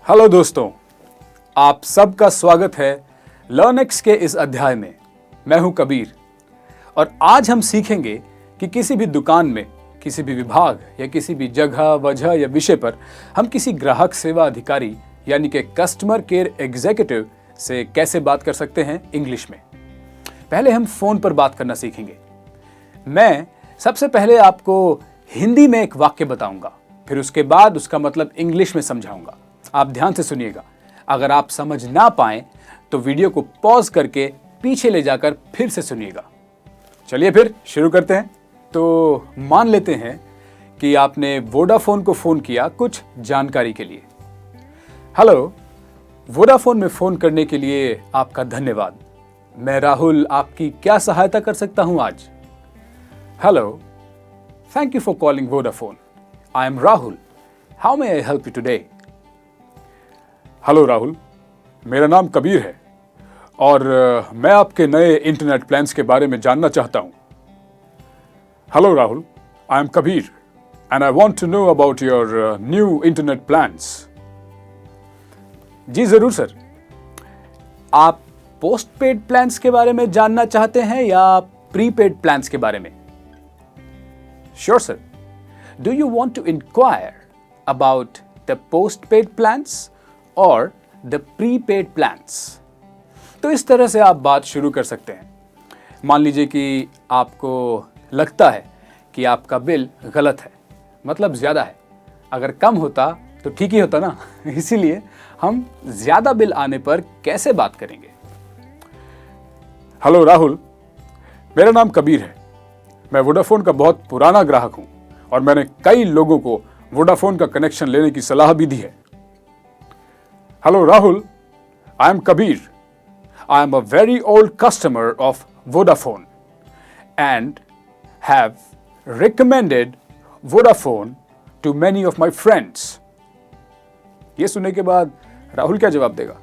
Hello दोस्तों, आप सबका स्वागत है लर्नेक्स के इस अध्याय में। मैं हूं कबीर और आज हम सीखेंगे कि किसी भी दुकान में, किसी भी विभाग या किसी भी जगह, वजह या विषय पर हम किसी ग्राहक सेवा अधिकारी यानी कि कस्टमर केयर एग्जीक्यूटिव से कैसे बात कर सकते हैं इंग्लिश में। पहले हम फोन पर बात करना सीखेंगे। मैं सबसे पहले आपको हिंदी में एक वाक्य बताऊंगा, फिर उसके बाद उसका मतलब इंग्लिश में समझाऊंगा। आप ध्यान से सुनिएगा। अगर आप समझ ना पाएं तो वीडियो को पॉज करके पीछे ले जाकर फिर से सुनिएगा। चलिए फिर शुरू करते हैं। तो मान लेते हैं कि आपने वोडाफोन को फोन किया कुछ जानकारी के लिए। हेलो, वोडाफोन में फोन करने के लिए आपका धन्यवाद। मैं राहुल आपकी क्या सहायता कर सकता हूं आज? Hello, thank you for calling Vodafone. I am Rahul. How may I help you today? Hello Rahul, मेरा नाम कबीर है और मैं आपके नए इंटरनेट प्लान्स के बारे में जानना चाहता हूं। Hello Rahul, I am Kabir and I want to know about your new internet plans. जी जरूर सर। आप पोस्ट पेड प्लान्स के बारे में जानना चाहते हैं या प्रीपेड प्लान्स के बारे में? Sure sir. Do you want to inquire about the postpaid plans और द प्रीपेड प्लान्स? तो इस तरह से आप बात शुरू कर सकते हैं। मान लीजिए कि आपको लगता है कि आपका बिल गलत है, मतलब ज़्यादा है। अगर कम होता तो ठीक ही होता ना। इसीलिए हम ज़्यादा बिल आने पर कैसे बात करेंगे? हेलो राहुल, मेरा नाम कबीर है। मैं वोडाफोन का बहुत पुराना ग्राहक हूं और मैंने कई लोगों को वोडाफोन का कनेक्शन लेने की सलाह भी दी है। Hello Rahul, I am Kabir. I am a very old customer of Vodafone and have recommended Vodafone to many of my friends. ये सुनने के बाद राहुल क्या जवाब देगा?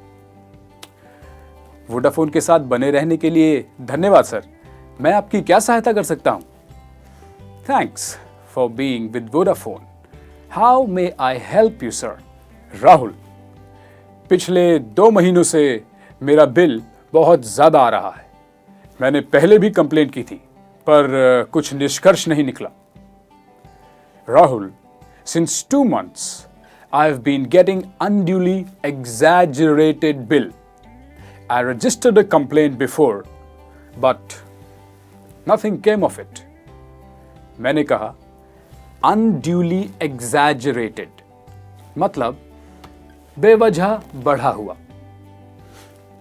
वोडाफोन के साथ बने रहने के लिए धन्यवाद सर। मैं आपकी क्या सहायता कर सकता हूं? Thanks for being with Vodafone. How may I help you, sir? Rahul, पिछले 2 महीनों से मेरा बिल बहुत ज़्यादा आ रहा है। मैंने पहले भी कंप्लेंट की थी पर कुछ निष्कर्ष नहीं निकला। Rahul, since 2 months I have been getting unduly exaggerated bill. I registered a complaint before but nothing came of it. मैंने कहा unduly exaggerated मतलब बेवजह बढ़ा हुआ।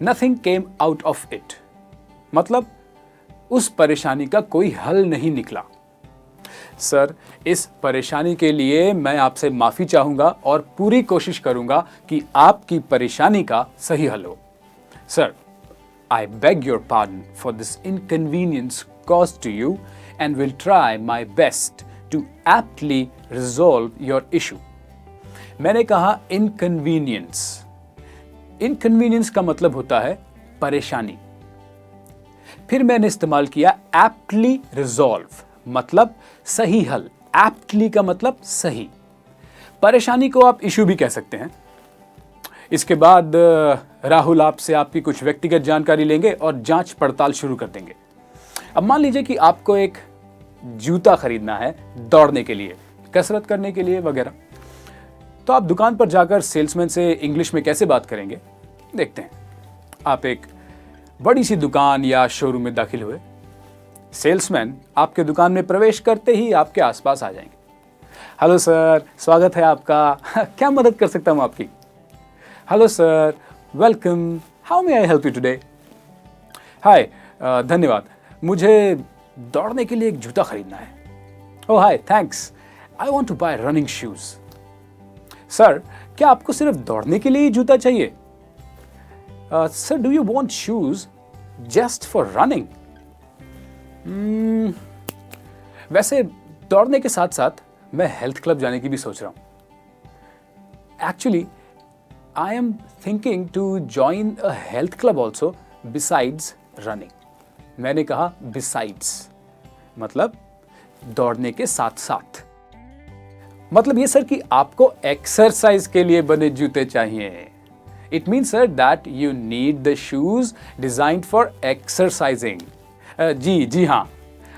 Nothing came out of it मतलब उस परेशानी का कोई हल नहीं निकला। सर, इस परेशानी के लिए मैं आपसे माफी चाहूंगा और पूरी कोशिश करूंगा कि आपकी परेशानी का सही हल हो। Sir, I beg your pardon for this inconvenience caused to you and will try my best to aptly resolve your issue. मैंने कहा इनकन्वीनियंस। इनकन्वीनियंस का मतलब होता है परेशानी। फिर मैंने इस्तेमाल किया एप्टली रिजॉल्व मतलब सही हल। एप्टली का मतलब सही। परेशानी को आप इशू भी कह सकते हैं। इसके बाद राहुल आपसे आपकी कुछ व्यक्तिगत जानकारी लेंगे और जांच पड़ताल शुरू कर देंगे। अब मान लीजिए कि आपको एक जूता खरीदना है दौड़ने के लिए, कसरत करने के लिए वगैरह। तो आप दुकान पर जाकर सेल्समैन से इंग्लिश में कैसे बात करेंगे? देखते हैं। आप एक बड़ी सी दुकान या शोरूम में दाखिल हुए। सेल्समैन आपके दुकान में प्रवेश करते ही आपके आसपास आ जाएंगे। हेलो सर, स्वागत है आपका। क्या मदद कर सकता हूं आपकी? Hello sir, welcome. How may I help you today? Hi, धन्यवाद। मुझे दौड़ने के लिए एक जूता खरीदना है। Oh hi, thanks. I want to buy running shoes. Sir, क्या आपको सिर्फ दौड़ने के लिए ही जूता चाहिए? Sir, do you want shoes just for running? वैसे दौड़ने के साथ साथ मैं हेल्थ क्लब जाने की भी सोच रहा हूं। Actually I am thinking to join a health club also besides running. मैंने कहा बिसाइड्स मतलब दौड़ने के साथ साथ। मतलब ये सर कि आपको एक्सरसाइज के लिए बने जूते चाहिए। It means sir that you need the shoes designed for exercising. जी हाँ,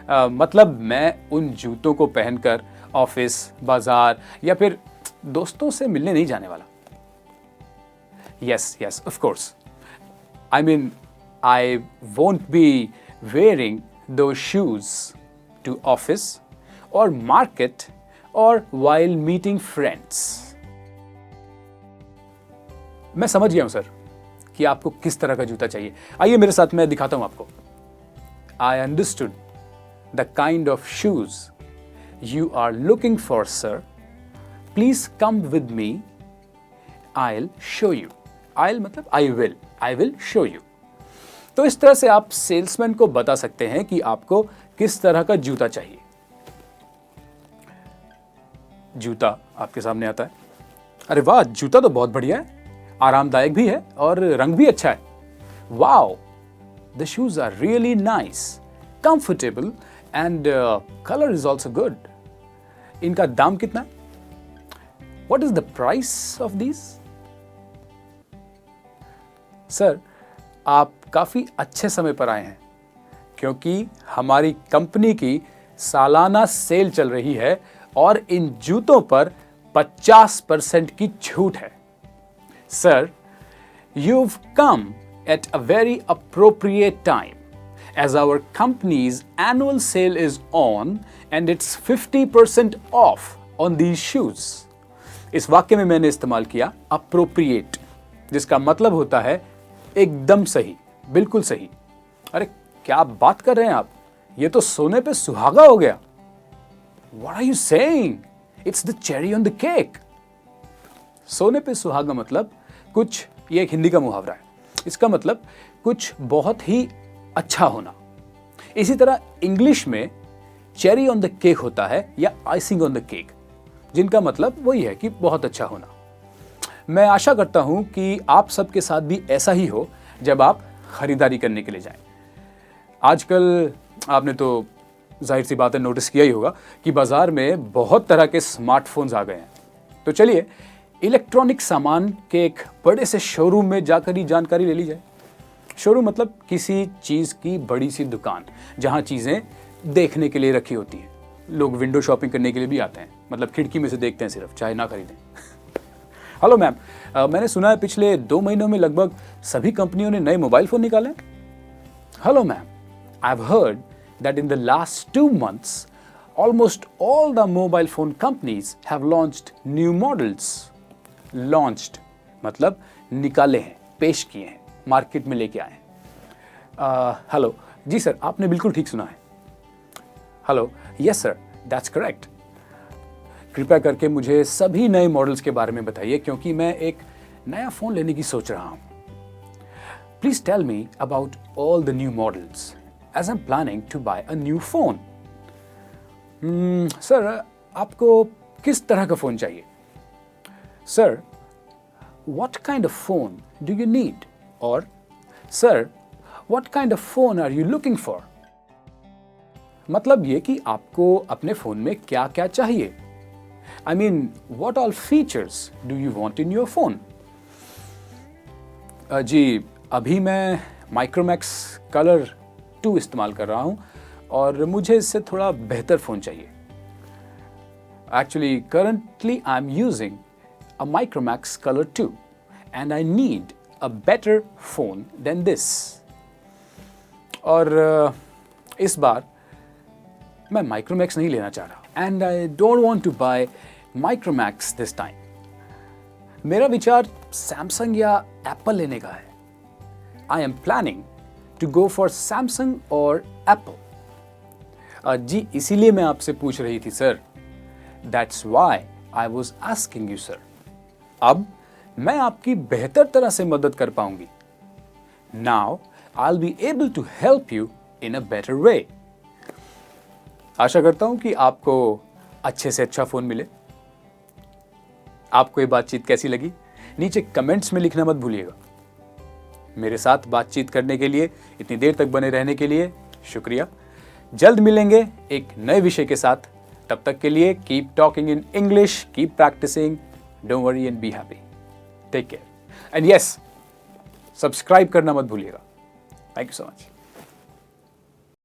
मतलब मैं उन जूतों को पहनकर ऑफिस, बाजार या फिर दोस्तों से मिलने नहीं जाने वाला। Yes of course, I mean I won't be wearing those shoes to office or market or while meeting friends. मैं समझ गया हूं सर कि आपको किस तरह का जूता चाहिए। आइए मेरे साथ, मैं दिखाता हूं आपको। I understood the kind of shoes you are looking for, sir. Please come with me. I'll show you. I'll मतलब I will show you. तो इस तरह से आप सेल्समैन को बता सकते हैं कि आपको किस तरह का जूता चाहिए। जूता आपके सामने आता है। अरे वाह, जूता तो बहुत बढ़िया है, आरामदायक भी है और रंग भी अच्छा है। Wow, the shoes are really nice, comfortable and colour is also good. इनका दाम कितना है? What is the price of this? Sir, आप काफ़ी अच्छे समय पर आए हैं, क्योंकि हमारी कंपनी की सालाना सेल चल रही है और इन जूतों पर 50% की छूट है। Sir, you've come at a very appropriate time, as our company's annual sale is on and it's 50% off on these shoes. इस वाक्य में मैंने इस्तेमाल किया appropriate, जिसका मतलब होता है एकदम सही, बिल्कुल सही। अरे क्या बात कर रहे हैं आप, ये तो सोने पे सुहागा हो गया। What are you saying? It's the cherry on the cake. सोने पे सुहागा मतलब कुछ, ये एक हिंदी का मुहावरा है। इसका मतलब कुछ बहुत ही अच्छा होना। इसी तरह इंग्लिश में चेरी ऑन द केक होता है या आइसिंग ऑन द केक, जिनका मतलब वही है कि बहुत अच्छा होना। मैं आशा करता हूं कि आप सबके साथ भी ऐसा ही हो जब आप खरीदारी करने के लिए जाएं। आजकल आपने तो जाहिर सी बात है नोटिस किया ही होगा कि बाजार में बहुत तरह के स्मार्टफोन्स आ गए हैं। तो चलिए इलेक्ट्रॉनिक सामान के एक बड़े से शोरूम में जाकर ही जानकारी ले ली जाए। शोरूम मतलब किसी चीज़ की बड़ी सी दुकान, जहां चीज़ें देखने के लिए रखी होती हैं। लोग विंडो शॉपिंग करने के लिए भी आते हैं, मतलब खिड़की में से देखते हैं सिर्फ, चाहे ना खरीदें। हेलो मैम, मैंने सुना है पिछले 2 महीनों में लगभग सभी कंपनियों ने नए मोबाइल फ़ोन निकाले। Hello ma'am, I have heard that in the last 2 months, almost all the mobile phone companies have launched new models. Launched मतलब निकाले हैं, पेश किए हैं, मार्केट में लेके आए हैं। हेलो, जी सर, आपने बिल्कुल ठीक सुना है। Hello, yes sir, that's correct. कृपया करके मुझे सभी नए मॉडल्स के बारे में बताइए, क्योंकि मैं एक नया फ़ोन लेने की सोच रहा हूँ। Please tell me about all the new models, as I'm planning to buy a new phone. Sir, आपको किस तरह का फ़ोन चाहिए? Sir, what kind of phone do you need? और sir, what kind of phone are you looking for? मतलब ये कि आपको अपने फ़ोन में क्या क्या चाहिए। I mean, what all features do you want in your phone? जी, अभी मैं माइक्रोमैक्स कलर 2 इस्तेमाल कर रहा हूँ और मुझे इससे थोड़ा बेहतर फ़ोन चाहिए। Actually currently I am using a Micromax colour 2 and I need a better phone than this. और इस बार मैं माइक्रोमैक्स नहीं लेना चाह रहा, and I don't want to buy Micromax this time. मेरा विचार सैमसंग या एप्पल लेने का है। I am planning to go for Samsung or Apple. जी, इसीलिए मैं आपसे पूछ रही थी sir. That's why I was asking you, sir. अब मैं आपकी बेहतर तरह से मदद कर पाऊंगी। Now I'll be able to help you in a better way. आशा करता हूं कि आपको अच्छे से अच्छा फोन मिले। आपको ये बातचीत कैसी लगी, नीचे कमेंट्स में लिखना मत भूलिएगा। मेरे साथ बातचीत करने के लिए, इतनी देर तक बने रहने के लिए शुक्रिया। जल्द मिलेंगे एक नए विषय के साथ। तब तक के लिए keep talking in English, keep practising, don't worry and be happy, take care and yes, subscribe करना मत भूलिएगा। Thank you so much.